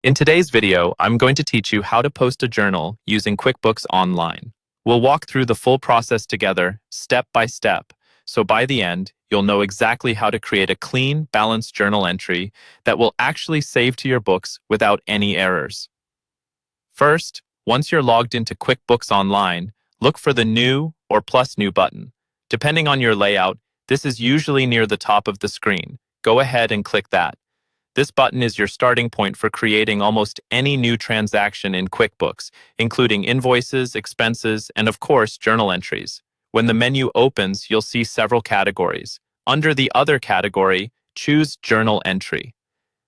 In today's video, I'm going to teach you how to post a journal using QuickBooks Online. We'll walk through the full process together, step by step, so by the end, you'll know exactly how to create a clean, balanced journal entry that will actually save to your books without any errors. First, once you're logged into QuickBooks Online, look for the New or Plus New button. Depending on your layout, this is usually near the top of the screen. Go ahead and click that. This button is your starting point for creating almost any new transaction in QuickBooks, including invoices, expenses, and of course, journal entries. When the menu opens, you'll see several categories. Under the Other category, choose Journal Entry.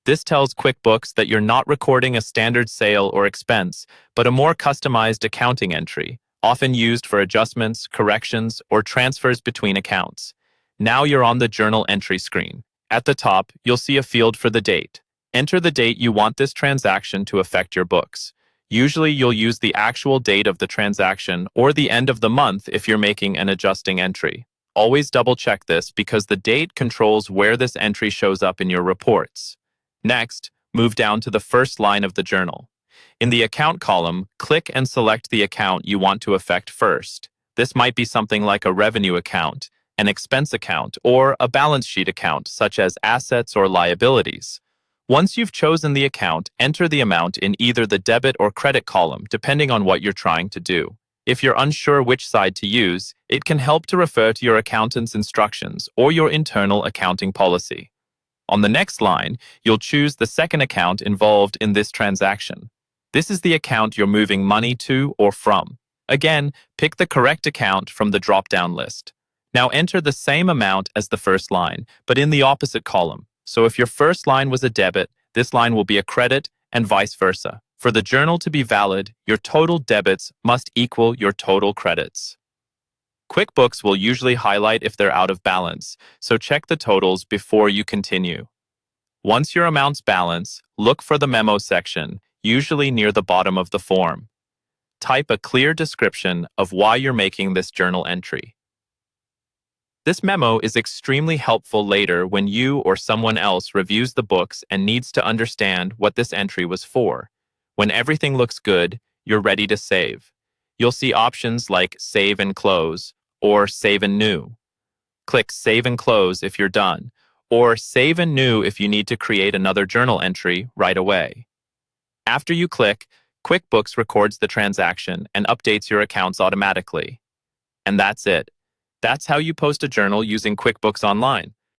This tells QuickBooks that you're not recording a standard sale or expense, but a more customized accounting entry, often used for adjustments, corrections, or transfers between accounts. Now you're on the Journal Entry screen. At the top, you'll see a field for the date. Enter the date you want this transaction to affect your books. Usually, you'll use the actual date of the transaction or the end of the month if you're making an adjusting entry. Always double-check this because the date controls where this entry shows up in your reports. Next, move down to the first line of the journal. In the Account column, click and select the account you want to affect first. This might be something like a revenue account, an expense account, or a balance sheet account, such as assets or liabilities. Once you've chosen the account, enter the amount in either the debit or credit column, depending on what you're trying to do. If you're unsure which side to use, it can help to refer to your accountant's instructions or your internal accounting policy. On the next line, you'll choose the second account involved in this transaction. This is the account you're moving money to or from. Again, pick the correct account from the drop-down list. Now enter the same amount as the first line, but in the opposite column. So if your first line was a debit, this line will be a credit and vice versa. For the journal to be valid, your total debits must equal your total credits. QuickBooks will usually highlight if they're out of balance, so check the totals before you continue. Once your amounts balance, look for the memo section, usually near the bottom of the form. Type a clear description of why you're making this journal entry. This memo is extremely helpful later when you or someone else reviews the books and needs to understand what this entry was for. When everything looks good, you're ready to save. You'll see options like Save and Close or Save and New. Click Save and Close if you're done, or Save and New if you need to create another journal entry right away. After you click, QuickBooks records the transaction and updates your accounts automatically. And that's it. That's how you post a journal using QuickBooks Online.